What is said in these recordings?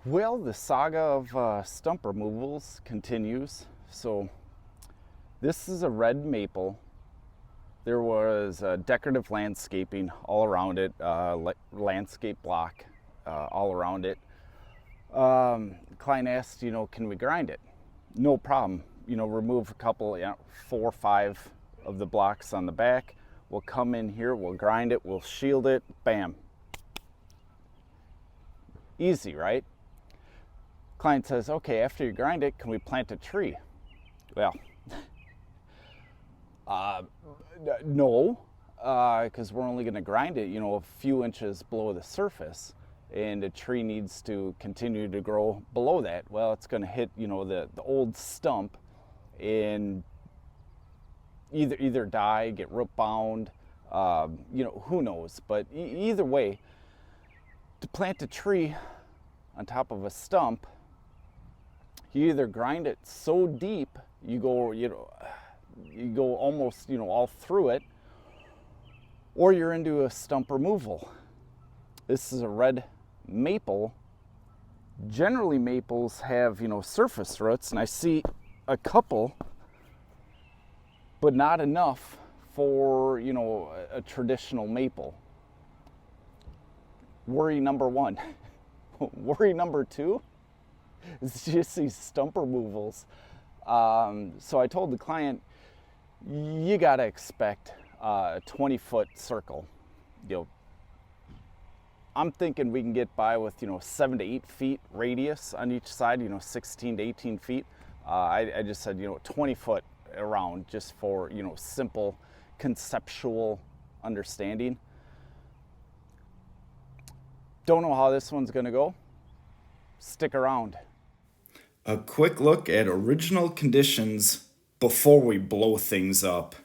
Well, the saga of stump removals continues. So this is a red maple. There was decorative landscaping all around it, landscape block all around it. The client asked, can we grind it? No problem. Remove a couple, 4 or 5 of the blocks on the back. We'll come in here, we'll grind it, we'll shield it, bam. Easy, right? Client says, okay, after you grind it, can we plant a tree? Well, no, because we're only going to grind it, a few inches below the surface, and a tree needs to continue to grow below that. Well, it's going to hit, the old stump and either die, get root bound, who knows. But either way, to plant a tree on top of a stump, you either grind it so deep you go almost all through it, or you're into a stump removal. This is a red maple. Generally maples have surface roots, and I see a couple, but not enough for a traditional maple. Worry number 1. Worry number 2 is just these stump removals. So I told the client, you gotta expect a 20-foot circle. I'm thinking we can get by with 7 to 8 feet radius on each side, 16 to 18 feet. I just said 20 foot around, just for simple conceptual understanding. Don't know how this one's gonna go. Stick around. A quick look at original conditions before we blow things up.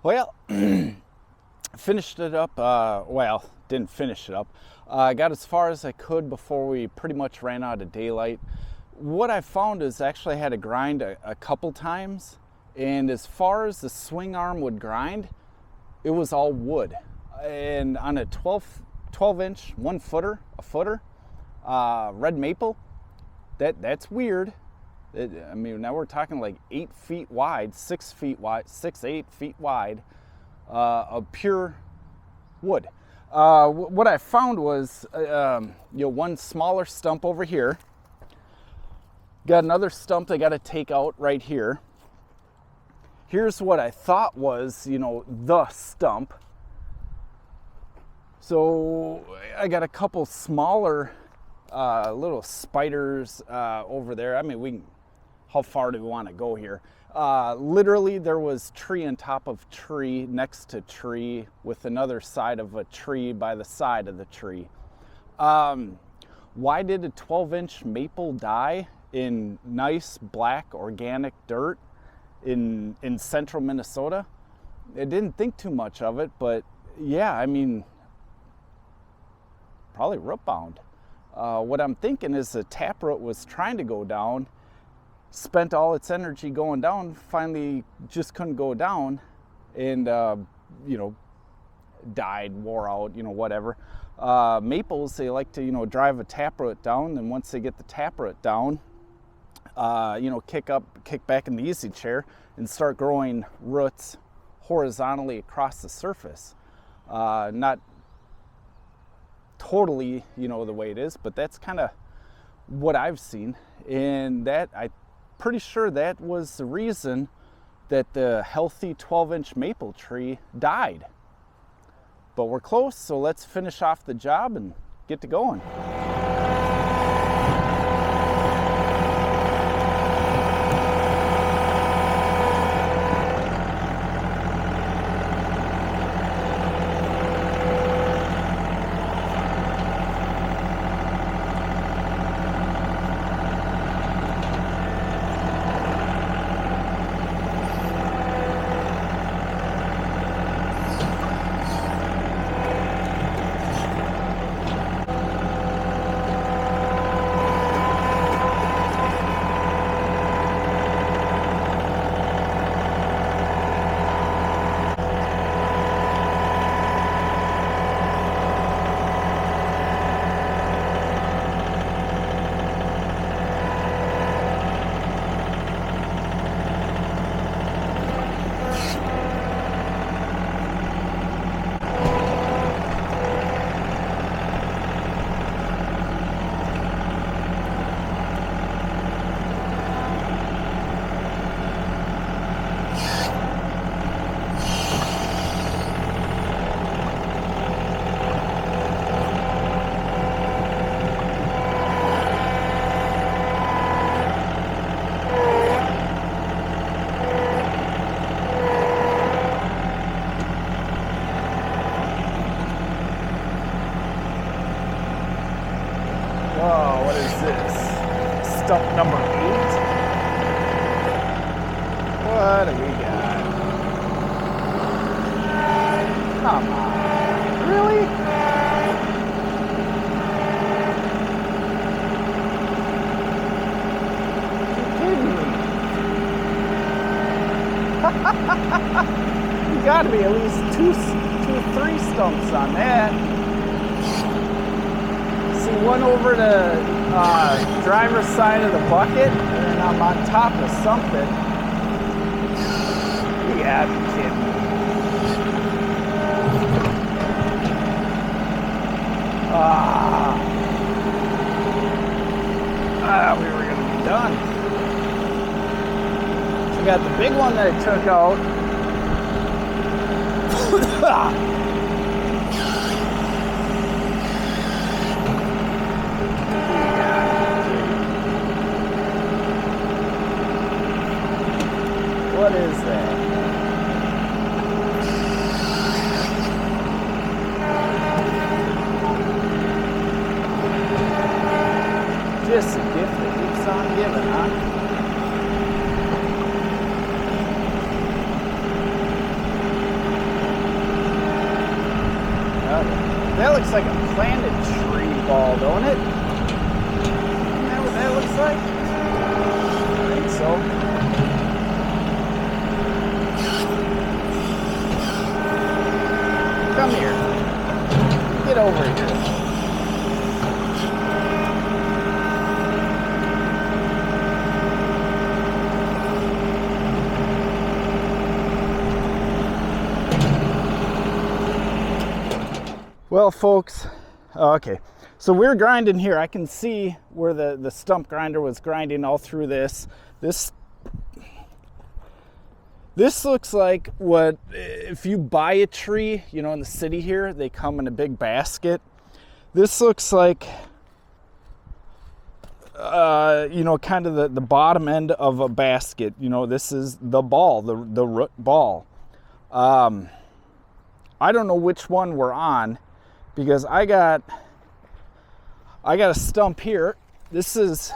Well, finished it up, didn't finish it up. I got as far as I could before we pretty much ran out of daylight. What I found is actually I had to grind a couple times, and as far as the swing arm would grind, it was all wood. And on a 12 inch, 1 footer, a footer, red maple, that's weird. Now we're talking like 8 feet wide, 6 feet wide, 8 feet wide, of pure wood. What I found was, one smaller stump over here. Got another stump I got to take out right here. Here's what I thought was, the stump. So I got a couple smaller little spiders over there. How far do we want to go here? Literally, there was tree on top of tree, next to tree, with another side of a tree by the side of the tree. Why did a 12-inch maple die in nice black organic dirt in central Minnesota? I didn't think too much of it, but yeah, probably root bound. What I'm thinking is the taproot was trying to go down, spent all its energy going down, finally just couldn't go down, and died, wore out, whatever. Maples, they like to, drive a taproot down, and once they get the taproot down, kick back in the easy chair and start growing roots horizontally across the surface. Not totally, the way it is, but that's kind of what I've seen. And that, I'm pretty sure that was the reason that the healthy 12-inch maple tree died. But we're close, so let's finish off the job and get to going. Whoa, what is this? Stump number 8? What do we got? Come on. Really? You're kidding me. You gotta be at least two, 3 stumps on that. See, one over the driver's side of the bucket, and I'm on top of something. You gotta be kidding me. We were gonna be done. So we got the big one that I took out. What is that? Just a gift that keeps on giving, huh? That looks like a planted tree ball, don't it? Isn't that what that looks like? I think so. Come here. Get over here. Well, folks, okay. So we're grinding here. I can see where the stump grinder was grinding all through this. This looks like what, if you buy a tree, in the city here, they come in a big basket. This looks like, kind of the bottom end of a basket. This is the ball, the root ball. I don't know which one we're on, because I got a stump here. This is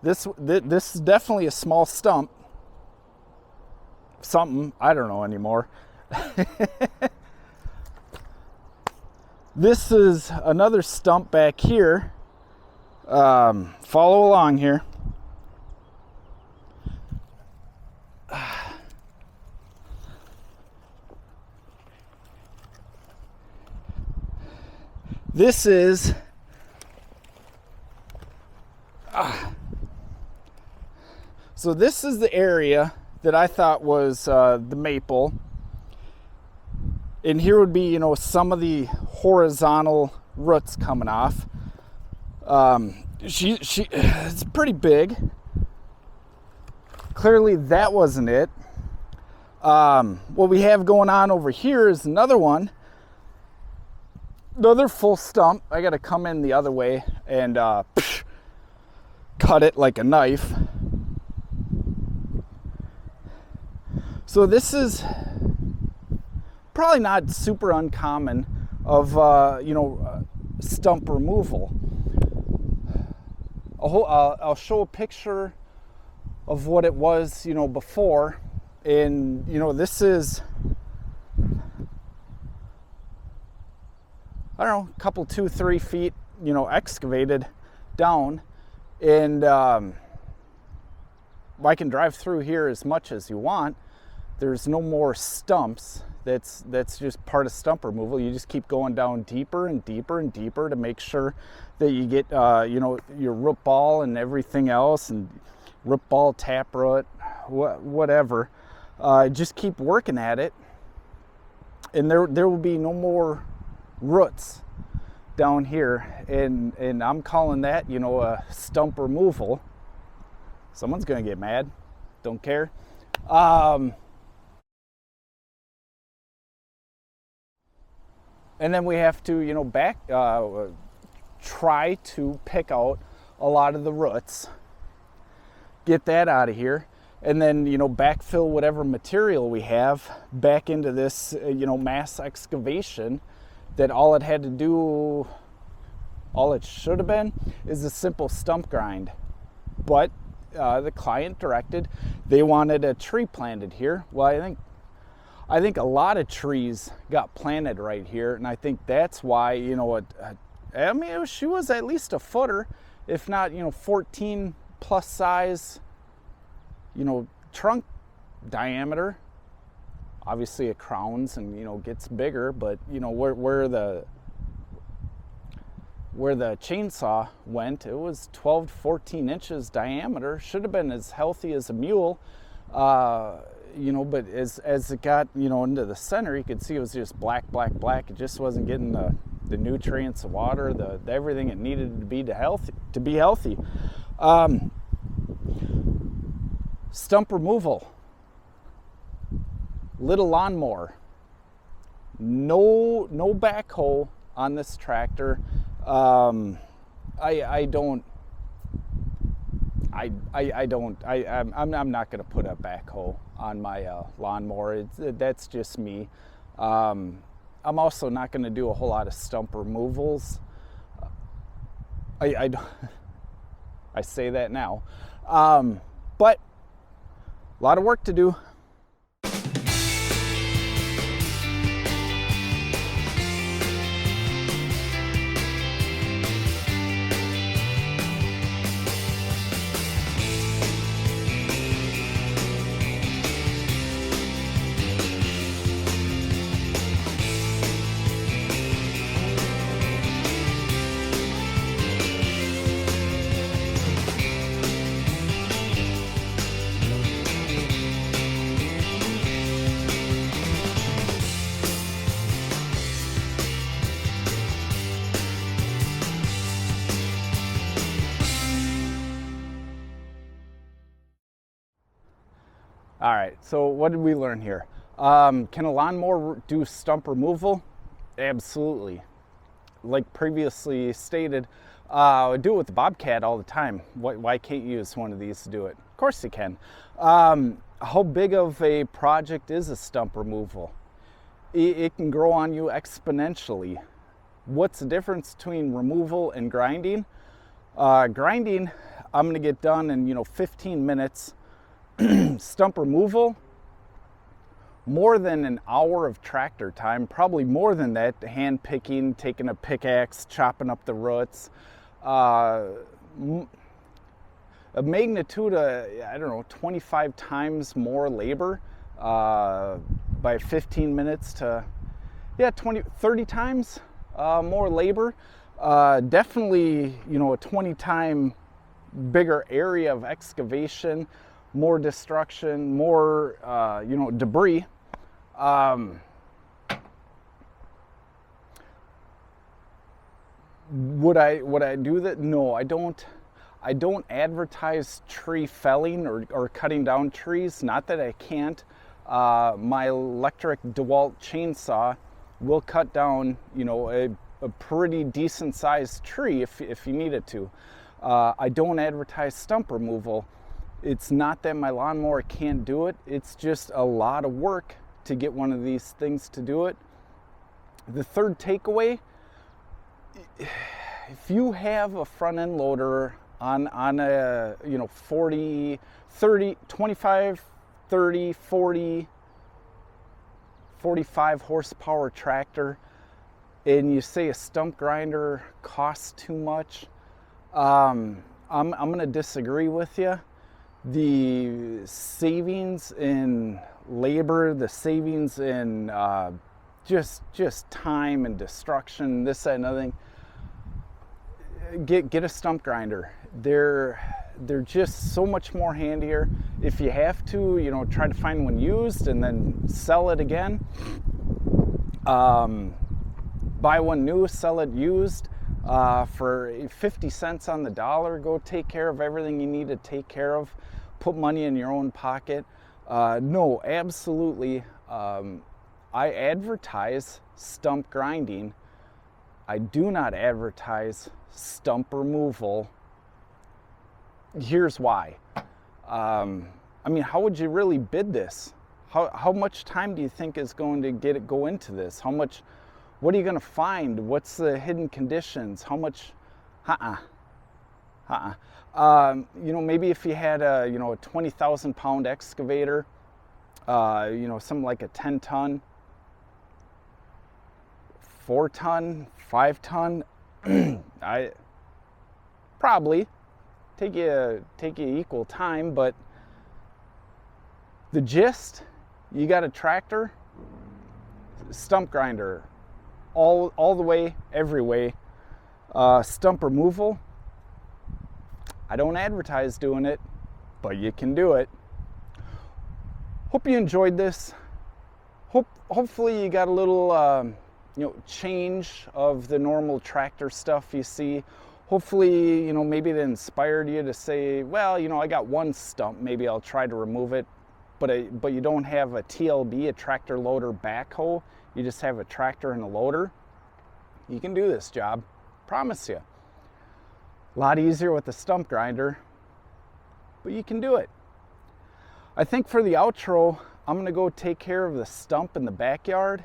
definitely a small stump. Something, I don't know anymore. This is another stump back here. Follow along here. This is so this is the area that I thought was the maple, and here would be, you know, some of the horizontal roots coming off. It's pretty big. Clearly that wasn't it. What we have going on over here is another full stump. I got to come in the other way and cut it like a knife. So this is probably not super uncommon of stump removal. I'll show a picture of what it was, you know, before, and you know, this is, I don't know, a couple 2-3 feet, you know, excavated down, and I can drive through here as much as you want. There's no more stumps. That's just part of stump removal. You just keep going down deeper and deeper and deeper to make sure that you get you know, your root ball and everything else, and root ball, taproot, whatever. Just keep working at it, and there will be no more roots down here, and I'm calling that, you know, a stump removal. Someone's gonna get mad. Don't care. And then we have to, you know, try to pick out a lot of the roots, get that out of here, and then, you know, backfill whatever material we have back into this, you know, mass excavation. That all it had to do, all it should have been, is a simple stump grind. But the client directed, they wanted a tree planted here. Well, I think a lot of trees got planted right here, and I think that's why, you know, I mean, she was at least a footer, if not, you know, 14 plus size, you know, trunk diameter. Obviously it crowns and, you know, gets bigger, but you know, where the chainsaw went, it was 12 to 14 inches diameter. Should have been as healthy as a mule. You know, but as it got, you know, into the center, you could see it was just black. It just wasn't getting the nutrients, the water, the everything it needed to be healthy. Stump removal. Little lawnmower. No backhoe on this tractor. I'm not going to put a backhoe on my lawnmower. That's just me. I'm also not going to do a whole lot of stump removals. I say that now. But a lot of work to do. All right, so what did we learn here? Can a lawnmower do stump removal? Absolutely. Like previously stated, I do it with the Bobcat all the time. Why can't you use one of these to do it? Of course you can. How big of a project is a stump removal? It can grow on you exponentially. What's the difference between removal and grinding? Grinding, I'm gonna get done in 15 minutes. Stump removal, more than an hour of tractor time, probably more than that, hand picking, taking a pickaxe, chopping up the roots. A magnitude of, I don't know, 25 times more labor by 15 minutes to, 30 times more labor. Definitely, you know, a 20-time bigger area of excavation, more destruction, more, you know, debris. Would I do that? No, I don't. I don't advertise tree felling or cutting down trees. Not that I can't. My electric DeWalt chainsaw will cut down, you know, a pretty decent sized tree if you need it to. I don't advertise stump removal. It's not that my lawnmower can't do it. It's just a lot of work to get one of these things to do it. The third takeaway, if you have a front end loader on a, you know, 40, 30, 25, 30, 40, 45 horsepower tractor, and you say a stump grinder costs too much, I'm going to disagree with you. The savings in labor, the savings in just time and destruction, this, that, and other thing. Get a stump grinder. They're just so much more handier. If you have to, you know, try to find one used and then sell it again. Buy one new, sell it used for 50 cents on the dollar. Go take care of everything you need to take care of. Put money in your own pocket. No, absolutely. I advertise stump grinding. I do not advertise stump removal. Here's why. I mean, how would you really bid this? How much time do you think is going to go into this? What are you going to find? What's the hidden conditions? How much? You know, maybe if you had a, you know, a 20,000 pound excavator, you know, something like a 10 ton, 4 ton, 5 ton, I probably take you equal time, but the gist, you got a tractor, stump grinder, all the way, every way. Stump removal, I don't advertise doing it, but you can do it. Hope you enjoyed this. Hopefully you got a little you know, change of the normal tractor stuff you see. Hopefully, you know, maybe it inspired you to say, well, you know, I got one stump, maybe I'll try to remove it, but you don't have a TLB, a tractor loader backhoe. You just have a tractor and a loader. You can do this job, promise you. A lot easier with the stump grinder, but you can do it. I think for the outro, I'm gonna go take care of the stump in the backyard,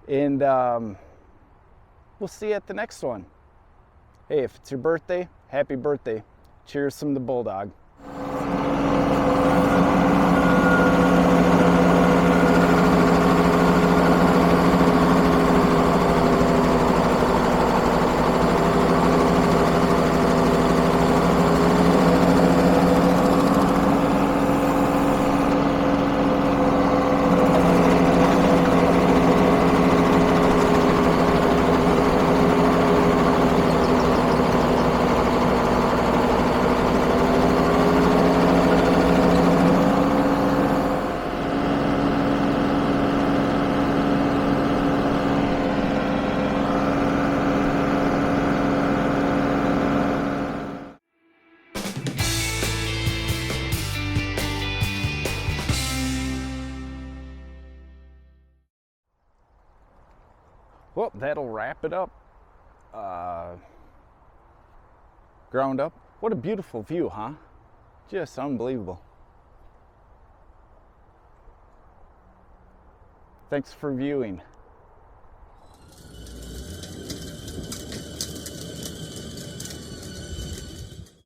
and we'll see you at the next one. Hey, if it's your birthday, happy birthday. Cheers from the Bulldog. Well, that'll wrap it up. Ground up. What a beautiful view, huh? Just unbelievable. Thanks for viewing.